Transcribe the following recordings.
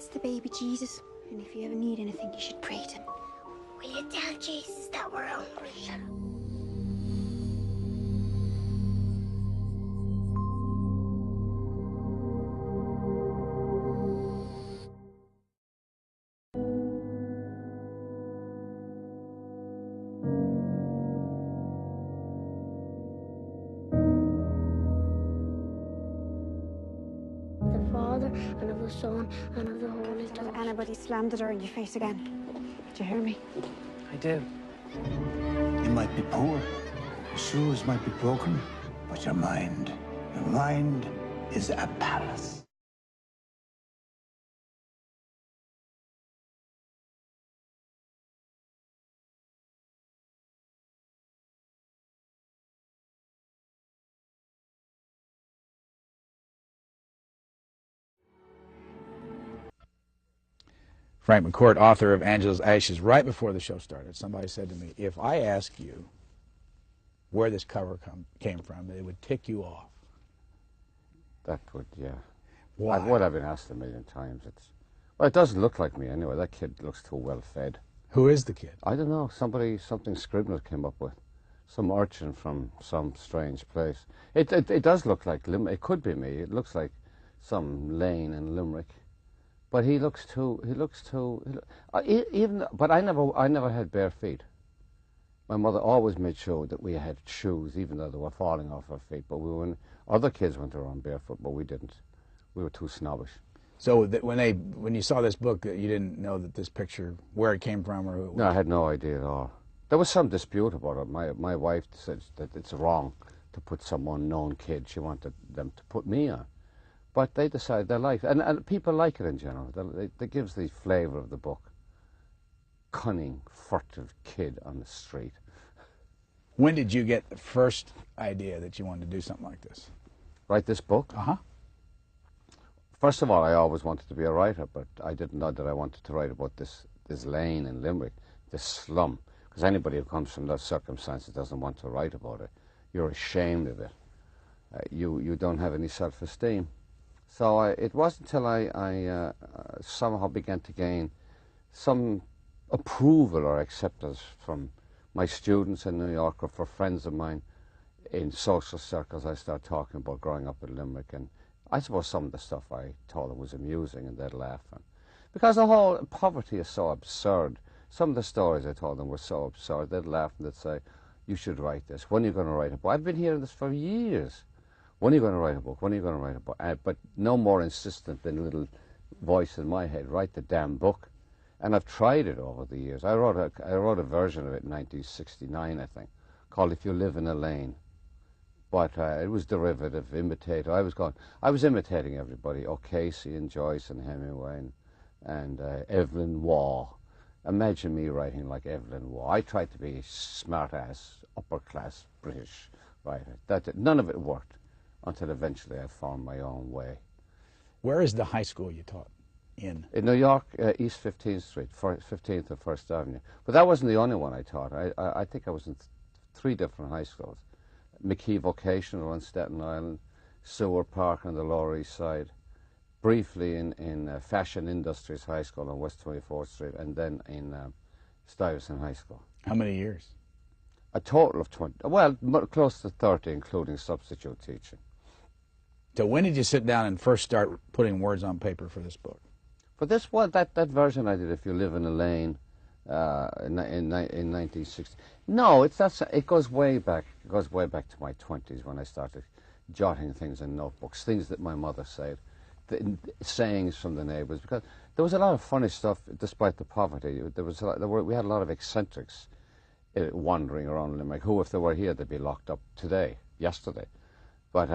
That's the baby Jesus. And if you ever need anything, you should pray to him. Will you tell Jesus that we're hungry? Shut up. And of the Son, and of the Holy Ghost. Have anybody slammed the door in your face again? Did you hear me? I did. You might be poor, your shoes might be broken, but your mind is a palace. Frank McCourt, author of Angela's Ashes. Right before the show started, somebody said to me, if I ask you where this cover came from, it would tick you off. That would, yeah. Why? What I've been asked a million times. Well, it doesn't look like me anyway. That kid looks too well fed. Who is the kid? I don't know. Something Scribner came up with. Some urchin from some strange place. It does look like Limerick. It could be me. It looks like some lane in Limerick. But he looks too. But I never had bare feet. My mother always made sure that we had shoes, even though they were falling off our feet. But other kids went around barefoot, but we didn't. We were too snobbish. So when you saw this book, you didn't know that this picture, where it came from or who it was? No, I had no idea at all. There was some dispute about it. My wife said that it's wrong to put some unknown kid. She wanted them to put me on. But they decided they like it. And people like it in general. It gives the flavour of the book. Cunning, furtive kid on the street. When did you get the first idea that you wanted to do something like this? Write this book? Uh-huh. First of all, I always wanted to be a writer, but I didn't know that I wanted to write about this lane in Limerick, this slum. Because anybody who comes from those circumstances doesn't want to write about it. You're ashamed of it. You don't have any self-esteem. So it wasn't until I somehow began to gain some approval or acceptance from my students in New York or for friends of mine in social circles, I started talking about growing up in Limerick. And I suppose some of the stuff I told them was amusing and they'd laugh. Because the whole poverty is so absurd. Some of the stories I told them were so absurd, they'd laugh and they'd say, you should write this. When are you going to write a book? I've been hearing this for years. When are you going to write a book? When are you going to write a book? But no more insistent than a little voice in my head, write the damn book. And I've tried it over the years. I wrote a version of it in 1969, I think, called If You Live in a Lane. But it was derivative, imitator. I was imitating everybody, O'Casey and Joyce and Hemingway and Evelyn Waugh. Imagine me writing like Evelyn Waugh. I tried to be smart-ass, upper-class British writer. None of it worked until eventually I found my own way. Where is the high school you taught in? In New York, East 15th Street, 15th and 1st Avenue. But that wasn't the only one I taught. I think I was in 3 different high schools. McKee Vocational on Staten Island, Seward Park on the Lower East Side, briefly in Fashion Industries High School on West 24th Street, and then in Stuyvesant High School. How many years? A total of 20, well, close to 30, including substitute teaching. So when did you sit down and first start putting words on paper for this book? For this one, that version I did, If You Live in a Lane, in 1960. No, it's not. It goes way back. It goes way back to my 20s when I started jotting things in notebooks, things that my mother said, sayings from the neighbours. Because there was a lot of funny stuff, despite the poverty. We had a lot of eccentrics wandering around Limerick. Who, if they were here, they'd be locked up today, yesterday. But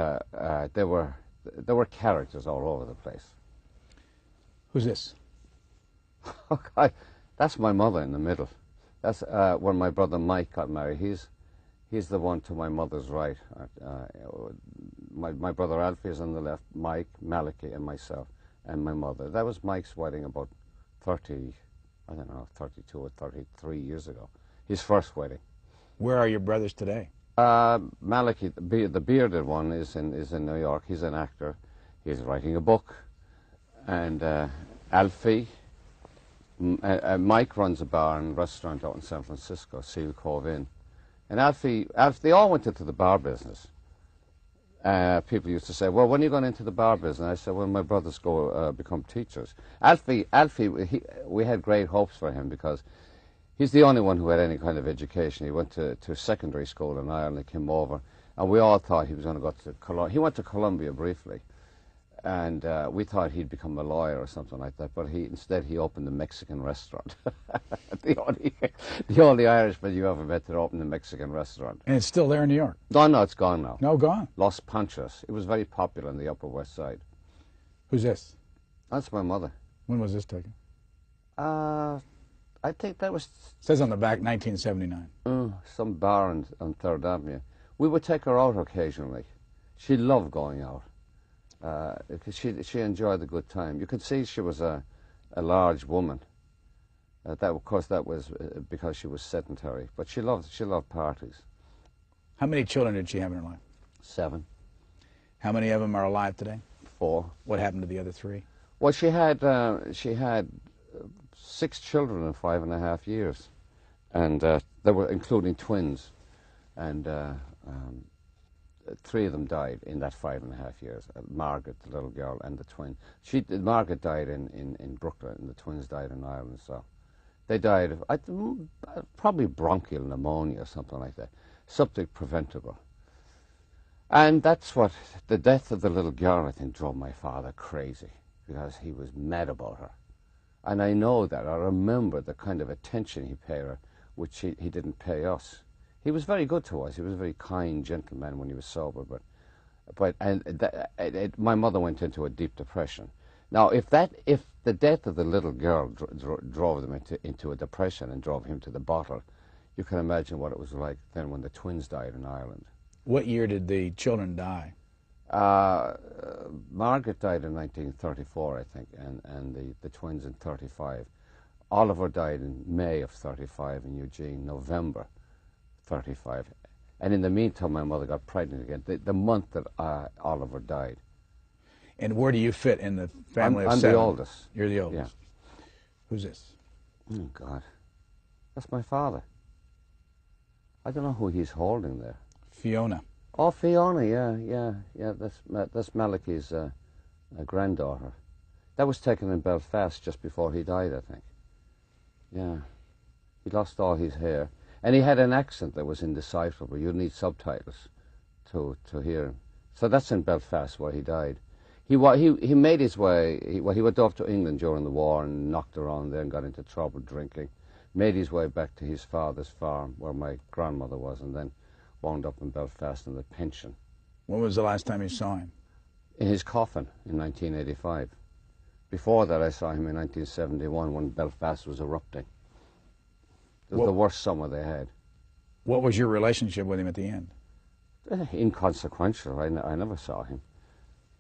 there were characters all over the place. Who's this? Okay, that's my mother in the middle. That's when my brother Mike got married. He's the one to my mother's right. My brother Alfie is on the left, Mike, Malachi, and myself, and my mother. That was Mike's wedding about 32 or 33 years ago. His first wedding. Where are your brothers today? Malachi, the bearded one, is in New York. He's an actor. He's writing a book, and Alfie. Mike runs a bar and restaurant out in San Francisco, Seal Cove Inn. And Alfie, they all went into the bar business. People used to say, well, when are you going into the bar business? I said, well, my brothers go become teachers. Alfie, we had great hopes for him because he's the only one who had any kind of education. He went to secondary school in Ireland, he came over, and we all thought he was going to go to Columbia. He went to Columbia briefly, and we thought he'd become a lawyer or something like that, but instead he opened a Mexican restaurant. the only Irishman you ever met that opened a Mexican restaurant. And it's still there in New York? No, it's gone now. No, gone? Los Panchos. It was very popular in the Upper West Side. Who's this? That's my mother. When was this taken? I think that was... It says on the back, 1979. Some bar on 3rd Avenue. We would take her out occasionally. She loved going out. Because she enjoyed the good time. You could see she was a large woman. Of course, that was because she was sedentary. But she loved parties. How many children did she have in her life? 7. How many of them are alive today? 4. What happened to the other 3? Well, she had 6 children in 5.5 years, and they were including twins, and 3 of them died in that 5.5 years. Margaret, the little girl, and the twin. Margaret died in Brooklyn, and the twins died in Ireland. So they died of probably bronchial pneumonia or something like that, something preventable. And that's what the death of the little girl, I think, drove my father crazy, because he was mad about her. And I know that. I remember the kind of attention he paid her, which he didn't pay us. He was very good to us. He was a very kind gentleman when he was sober. My mother went into a deep depression. Now, if the death of the little girl drove them into a depression and drove him to the bottle, you can imagine what it was like then when the twins died in Ireland. What year did the children die? Margaret died in 1934, I think, and the twins in 35. Oliver died in May of 35, and Eugene November 35. And in the meantime, my mother got pregnant again, the month that Oliver died. And where do you fit in the family of 7? I'm the oldest. You're the oldest. Yeah. Who's this? Oh, God. That's my father. I don't know who he's holding there. Fiona. Oh, Fiona, yeah. That's Malachi's granddaughter. That was taken in Belfast just before he died, I think. Yeah. He lost all his hair. And he had an accent that was indecipherable. You'd need subtitles to hear him. So that's in Belfast where he died. He made his way, he went off to England during the war and knocked around there and got into trouble drinking. Made his way back to his father's farm where my grandmother was, and then wound up in Belfast in the pension. When was the last time you saw him? In his coffin in 1985. Before that, I saw him in 1971 when Belfast was erupting. It was the worst summer they had. What was your relationship with him at the end? Inconsequential. I never saw him.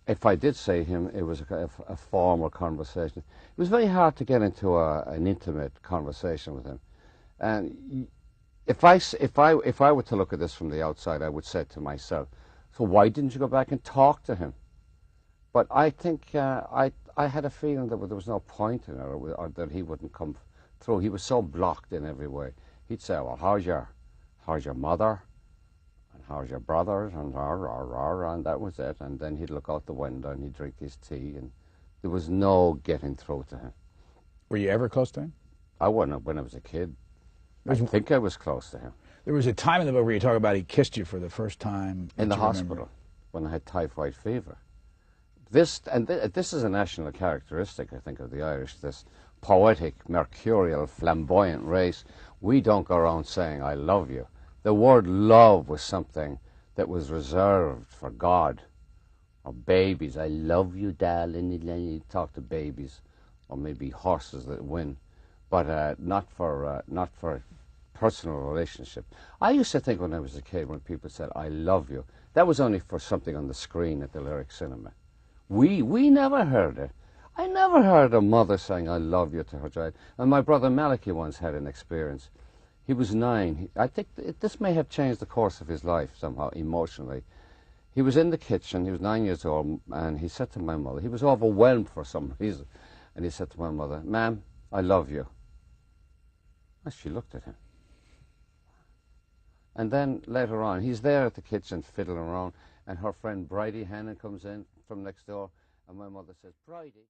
If I did see him, it was a formal conversation. It was very hard to get into an intimate conversation with him. And if I were to look at this from the outside, I would say to myself, so why didn't you go back and talk to him? But I think I had a feeling that there was no point in it, or that he wouldn't come through. He was so blocked in every way. He'd say, well, how's your mother? And how's your brothers? And and that was it. And then he'd look out the window and he'd drink his tea, and there was no getting through to him. Were you ever close to him? I wasn't when I was a kid. I think I was close to him. There was a time in the book where you talk about he kissed you for the first time. In the hospital, when I had typhoid fever. This is a national characteristic, I think, of the Irish, this poetic, mercurial, flamboyant race. We don't go around saying, I love you. The word love was something that was reserved for God or babies. I love you, darling. You talk to babies, or maybe horses that win, but not for personal relationship. I used to think when I was a kid, when people said, I love you, that was only for something on the screen at the Lyric Cinema. We never heard it. I never heard a mother saying, I love you to her child. And my brother Malachi once had an experience. He was 9. I think this may have changed the course of his life somehow, emotionally. He was in the kitchen, he was 9 years old, and he said to my mother, he was overwhelmed for some reason, And he said to my mother, "Ma'am, I love you." And she looked at him. And then later on, he's there at the kitchen fiddling around, and her friend Bridie Hannon comes in from next door, and my mother says, "Bridie."